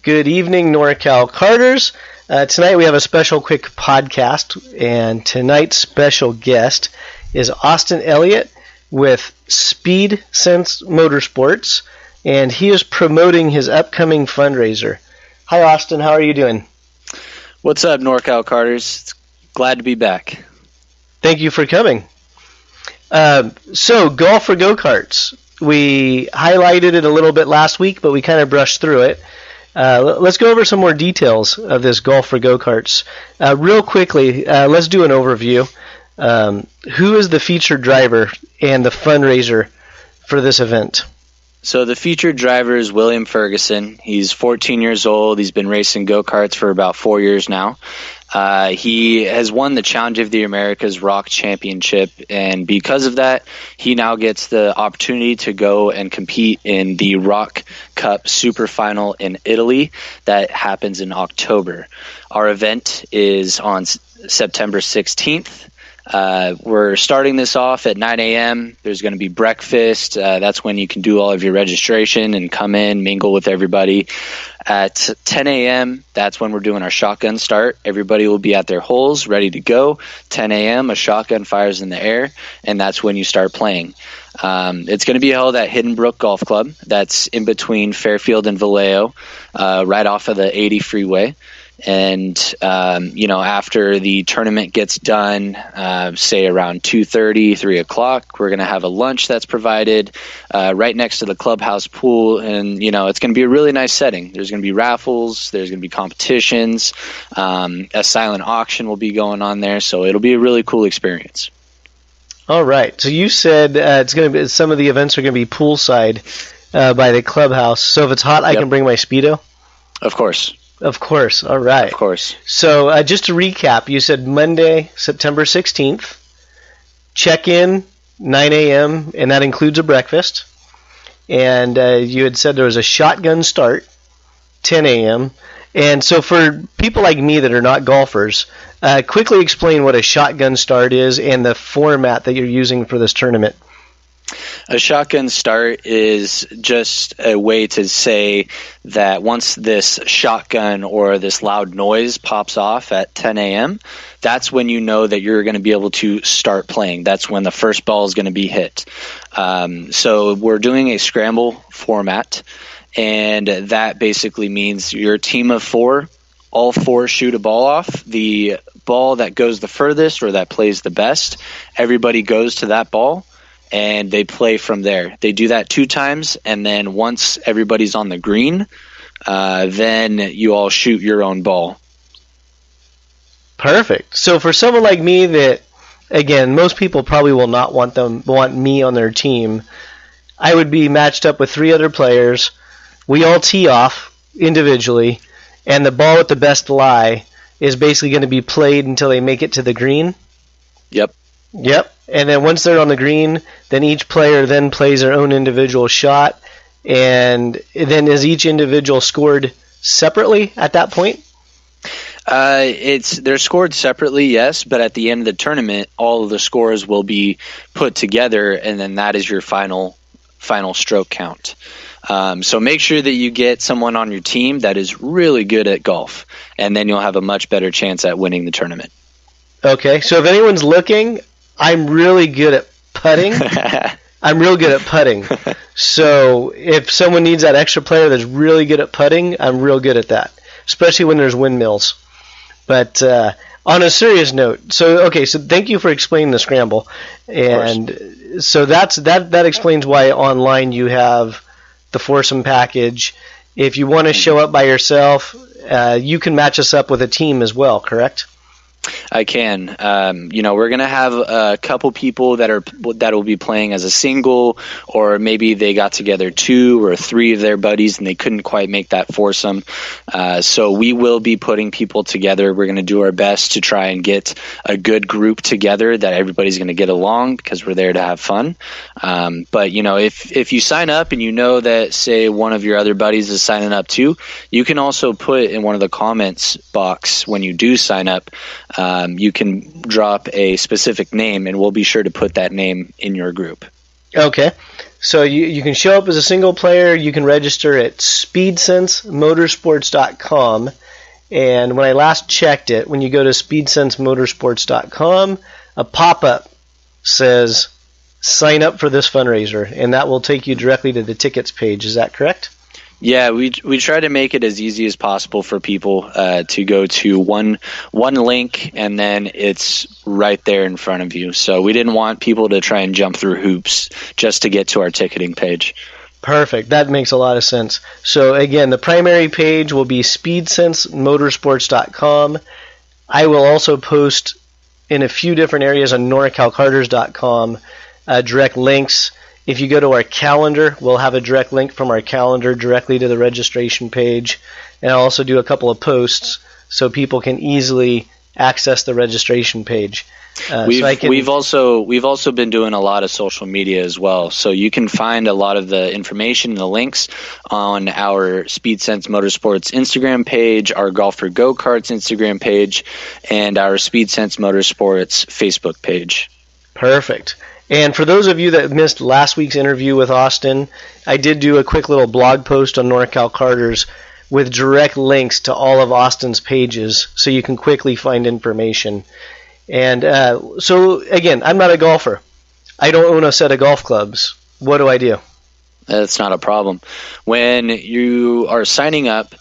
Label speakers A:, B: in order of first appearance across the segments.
A: Good evening, NorCal Carters. Tonight we have a special quick podcast, and tonight's special guest is Austin Elliott with Speed Sense Motorsports, and he is promoting his upcoming fundraiser. Hi, Austin. How are you doing?
B: What's up, NorCal Carters? Glad to be back.
A: Thank you for coming. So, golf for go-karts. We highlighted it a little bit last week, but we kind of brushed through it. Let's go over some more details of this golf for go-karts. Real quickly, let's do an overview. Who is the featured driver and the fundraiser for this event?
B: So the featured driver is William Ferguson. He's 14 years old. He's been racing go-karts for about 4 years now. He has won the Challenge of the Americas Rock Championship, and because of that, he now gets the opportunity to go and compete in the Rock Cup Super Final in Italy that happens in October. Our event is on September 16th. We're starting this off at 9 a.m. There's going to be breakfast. That's when you can do all of your registration and come in, mingle with everybody. At 10 a.m., that's when we're doing our shotgun start. Everybody will be at their holes, ready to go. 10 a.m., a shotgun fires in the air, and that's when you start playing. It's going to be held at Hiddenbrooke Golf Club. That's in between Fairfield and Vallejo, right off of the 80 freeway. And, after the tournament gets done, say around 2:30, 3 o'clock, we're going to have a lunch that's provided right next to the clubhouse pool. And, it's going to be a really nice setting. There's going to be raffles. There's going to be competitions. A silent auction will be going on there. So it'll be a really cool experience. All right.
A: So you said it's going to be some of the events are going to be poolside by the clubhouse. So if it's hot, I can bring my Speedo?
B: Of course.
A: Of course. All right.
B: Of course.
A: So just to recap, you said Monday, September 16th, check-in, 9 a.m., and that includes a breakfast. And you had said there was a shotgun start, 10 a.m. And so for people like me that are not golfers, quickly explain what a shotgun start is and the format that you're using for this tournament.
B: A shotgun start is just a way to say that once this shotgun or this loud noise pops off at 10 a.m., that's when you know that you're going to be able to start playing. That's when the first ball is going to be hit. So we're doing a scramble format, and that basically means your team of four, all four shoot a ball off. The ball that goes the furthest or that plays the best, everybody goes to that ball, and they play from there. They do that 2 times, and then once everybody's on the green, then you all shoot your own ball.
A: Perfect. So for someone like me that, again, most people probably will not want me on their team, I would be matched up with 3 other players. We all tee off individually, and the ball with the best lie is basically going to be played until they make it to the green.
B: Yep.
A: And then once they're on the green, then each player then plays their own individual shot, and then is each individual scored separately at that point?
B: They're scored separately, yes, but at the end of the tournament, all of the scores will be put together, and then that is your final stroke count. So make sure that you get someone on your team that is really good at golf, and then you'll have a much better chance at winning the tournament.
A: Okay, so if anyone's looking, I'm really good at putting. I'm real good at putting. So if someone needs that extra player that's really good at putting, I'm real good at that, especially when there's windmills. But on a serious note, so thank you for explaining the scramble. And so that explains why online you have the foursome package. If you want to show up by yourself, you can match us up with a team as well, correct?
B: I can. We're going to have a couple people that will be playing as a single, or maybe they got together 2 or 3 of their buddies and they couldn't quite make that foursome. So we will be putting people together. We're going to do our best to try and get a good group together that everybody's going to get along, because we're there to have fun. But if you sign up and you know that, say, one of your other buddies is signing up too, you can also put in one of the comments box when you do sign up. You can drop a specific name, and we'll be sure to put that name in your group.
A: Okay. So you can show up as a single player. You can register at speedsensemotorsports.com. And when I last checked it, when you go to speedsensemotorsports.com, a pop-up says, sign up for this fundraiser, and that will take you directly to the tickets page. Is that correct?
B: Yeah, we try to make it as easy as possible for people to go to one link, and then it's right there in front of you. So we didn't want people to try and jump through hoops just to get to our ticketing page.
A: Perfect. That makes a lot of sense. So again, the primary page will be speedsensemotorsports.com. I will also post in a few different areas on norcalcarters.com direct links. If you go to our calendar, we'll have a direct link from our calendar directly to the registration page. And I'll also do a couple of posts so people can easily access the registration page.
B: We've also been doing a lot of social media as well. So you can find a lot of the information and the links on our SpeedSense Motorsports Instagram page, our Golf for Go Karts Instagram page, and our SpeedSense Motorsports Facebook page.
A: Perfect. And for those of you that missed last week's interview with Austin, I did do a quick little blog post on NorCal Carters with direct links to all of Austin's pages so you can quickly find information. And so, again, I'm not a golfer. I don't own a set of golf clubs. What do I do?
B: That's not a problem. When you are signing up,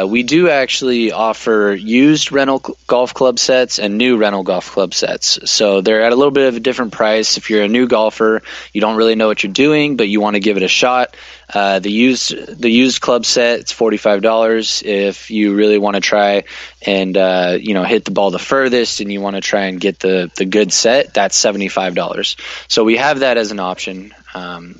B: we do actually offer used rental golf club sets and new rental golf club sets. So they're at a little bit of a different price. If you're a new golfer, you don't really know what you're doing, but you want to give it a shot. The used club set, it's $45. If you really want to try and hit the ball the furthest and you want to try and get the good set, that's $75. So we have that as an option.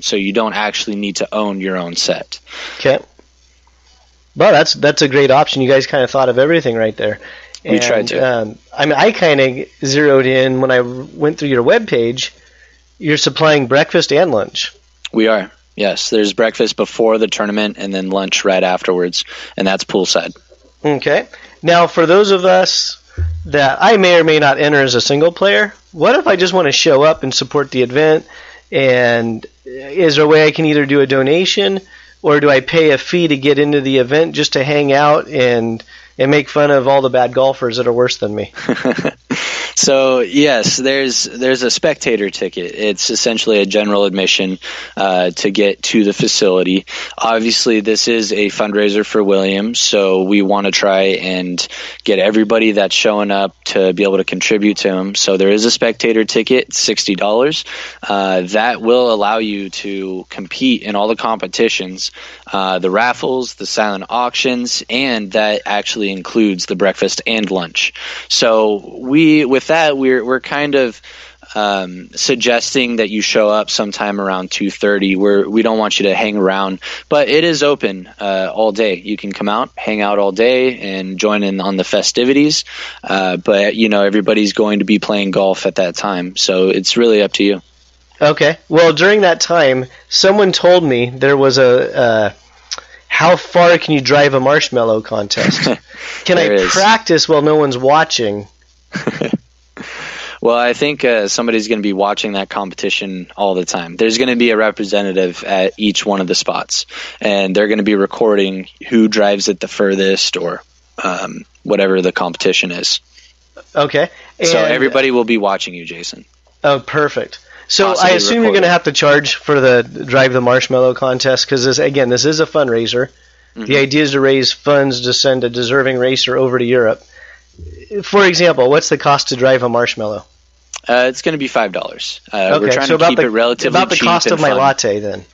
B: So you don't actually need to own your own set.
A: Okay. Well, that's a great option. You guys kind of thought of everything right there.
B: We tried to.
A: I kind of zeroed in when I went through your webpage. You're supplying breakfast and lunch.
B: We are. Yes, there's breakfast before the tournament and then lunch right afterwards, and that's poolside.
A: Okay. Now, for those of us that I may or may not enter as a single player, what if I just want to show up and support the event? And is there a way I can either do a donation, or do I pay a fee to get into the event just to hang out and make fun of all the bad golfers that are worse than me?
B: So yes, there's a spectator ticket. It's essentially a general admission to get to the facility. Obviously, this is a fundraiser for Williams, so we want to try and get everybody that's showing up to be able to contribute to him. So there is a spectator ticket, $60. That will allow you to compete in all the competitions, the raffles, the silent auctions, and that actually includes the breakfast and lunch. So we're kind of suggesting that you show up sometime around 2:30. We don't want you to hang around, but it is open all day. You can come out, hang out all day, and join in on the festivities. But everybody's going to be playing golf at that time, so it's really up to you.
A: Okay. Well, during that time, someone told me there was a how far can you drive a marshmallow contest? Can I practice while no one's watching?
B: Well, I think somebody's going to be watching that competition all the time. There's going to be a representative at each one of the spots, and they're going to be recording who drives it the furthest or whatever the competition is.
A: Okay.
B: So everybody will be watching you, Jason.
A: Oh, perfect. So I assume you're going to have to charge for the Drive the Marshmallow contest because, this is a fundraiser. Mm-hmm. The idea is to raise funds to send a deserving racer over to Europe. For example, what's the cost to drive a marshmallow?
B: It's going to be $5.
A: Okay,
B: we're trying
A: so
B: to keep it relatively cheap.
A: About the cost of my latte, then.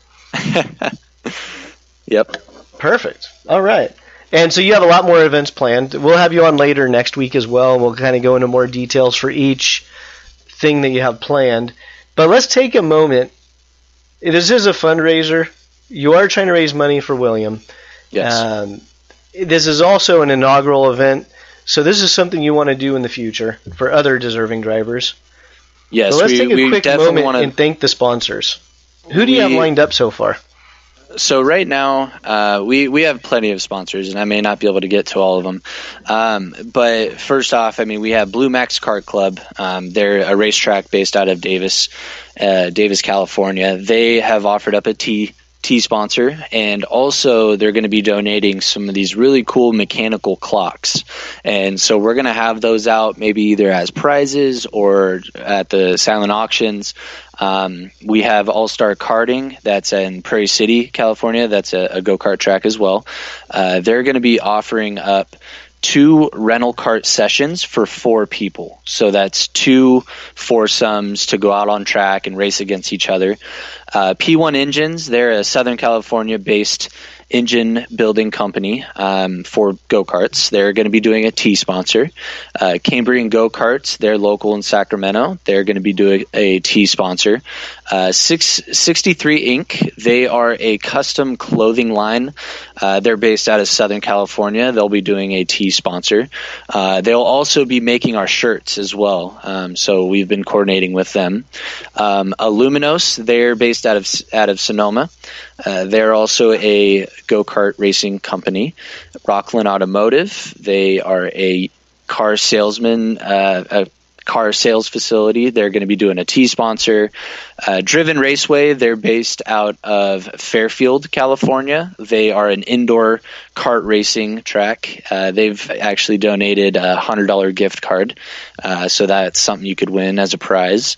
B: Yep.
A: Perfect. All right. And so you have a lot more events planned. We'll have you on later next week as well, and we'll kind of go into more details for each thing that you have planned. But let's take a moment. This is a fundraiser. You are trying to raise money for William.
B: Yes.
A: This is also an inaugural event. So this is something you want to do in the future for other deserving drivers.
B: Yes,
A: so let's take a quick moment and thank the sponsors. Who do you have lined up so far?
B: So right now, we have plenty of sponsors, and I may not be able to get to all of them. But first off, I mean, we have Blue Max Kart Club. They're a racetrack based out of Davis, California. They have offered up a tea sponsor, and also they're going to be donating some of these really cool mechanical clocks, and so we're going to have those out maybe either as prizes or at the silent auctions. We have All Star Karting, that's in Prairie City, California. That's a go-kart track as well. They're going to be offering up 2 rental kart sessions for 4 people. So that's 2 foursomes to go out on track and race against each other. P1 Engines, they're a Southern California-based engine building company for go-karts. They're going to be doing a tea sponsor. Cambrian Go-Karts, they're local in Sacramento. They're going to be doing a tea sponsor. 63 Inc., they are a custom clothing line. They're based out of Southern California. They'll be doing a tea sponsor. They'll also be making our shirts as well. So we've been coordinating with them. Aluminos, they're based out of Sonoma. They're also a go-kart racing company. Rockland Automotive, they are a car salesman, a car sales facility. They're going to be doing a tea sponsor. Driven Raceway, they're based out of Fairfield, California. They are an indoor kart racing track. They've actually donated a $100 gift card, so that's something you could win as a prize.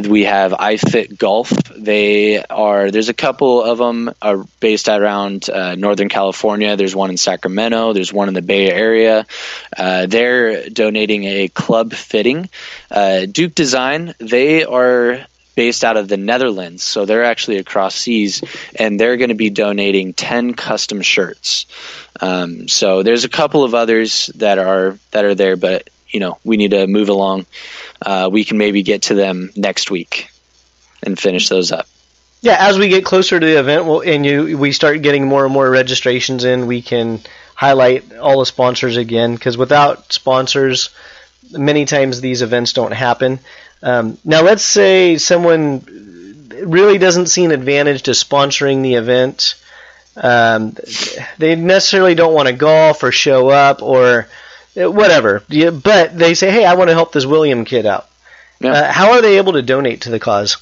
B: We have iFit Golf. There's a couple of them are based around Northern California. There's one in Sacramento. There's one in the Bay Area. They're donating a club fitting. Duke Design, they are based out of the Netherlands, so they're actually across seas, and they're going to be donating 10 custom shirts. So there's a couple of others that are there, but we need to move along. We can maybe get to them next week and finish those up.
A: Yeah, as we get closer to the event, we start getting more and more registrations in, we can highlight all the sponsors again, because without sponsors, many times these events don't happen. Now, let's say someone really doesn't see an advantage to sponsoring the event. They necessarily don't want to golf or show up or whatever, but they say, hey, I want to help this William kid out. Yeah. How are they able to donate to the cause?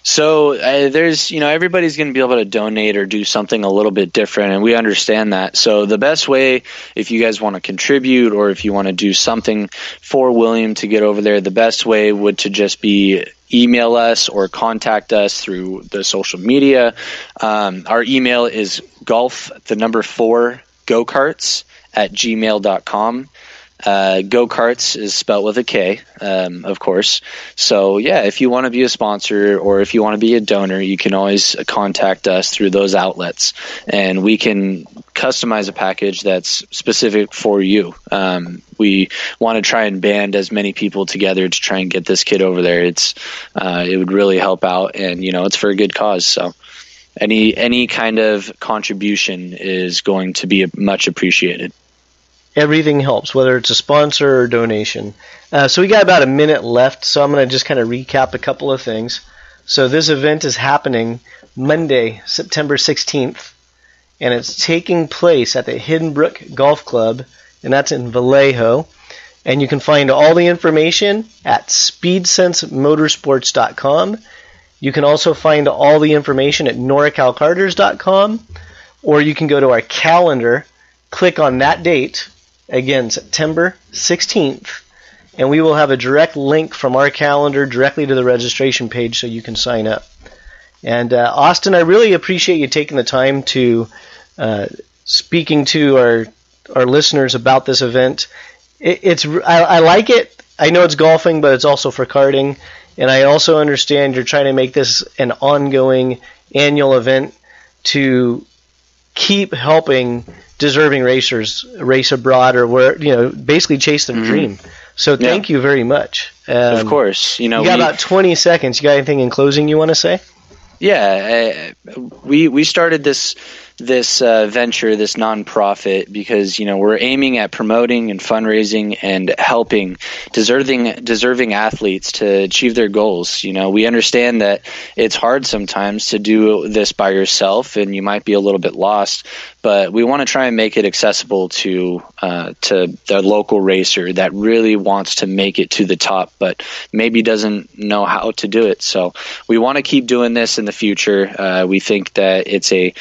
B: So there's, everybody's going to be able to donate or do something a little bit different, and we understand that. So the best way, if you guys want to contribute or if you want to do something for William to get over there, the best way would to just be email us or contact us through the social media. Our email is golf4gokarts@gmail.com. Go-Karts is spelled with a K, of course. So, yeah, if you want to be a sponsor or if you want to be a donor, you can always contact us through those outlets, and we can customize a package that's specific for you. We want to try and band as many people together to try and get this kid over there. It would really help out, and, it's for a good cause. So any kind of contribution is going to be much appreciated.
A: Everything helps, whether it's a sponsor or donation. So we got about a minute left, so I'm going to just kind of recap a couple of things. So this event is happening Monday, September 16th, and it's taking place at the Hiddenbrooke Golf Club, and that's in Vallejo. And you can find all the information at speedsensemotorsports.com. You can also find all the information at noracalcarters.com, or you can go to our calendar, click on that date, again, September 16th, and we will have a direct link from our calendar directly to the registration page so you can sign up. And Austin, I really appreciate you taking the time to speaking to our listeners about this event. I like it. I know it's golfing, but it's also for karting, and I also understand you're trying to make this an ongoing annual event to keep helping deserving racers race abroad or basically chase their dream. So thank you very much.
B: Of course. You
A: got about 20 seconds. You got anything in closing you want to say?
B: Yeah, we started this this venture, this nonprofit, because we're aiming at promoting and fundraising and helping deserving athletes to achieve their goals. We understand that it's hard sometimes to do this by yourself, and you might be a little bit lost. But we want to try and make it accessible to the local racer that really wants to make it to the top, but maybe doesn't know how to do it. So we want to keep doing this in the future. We think that it's a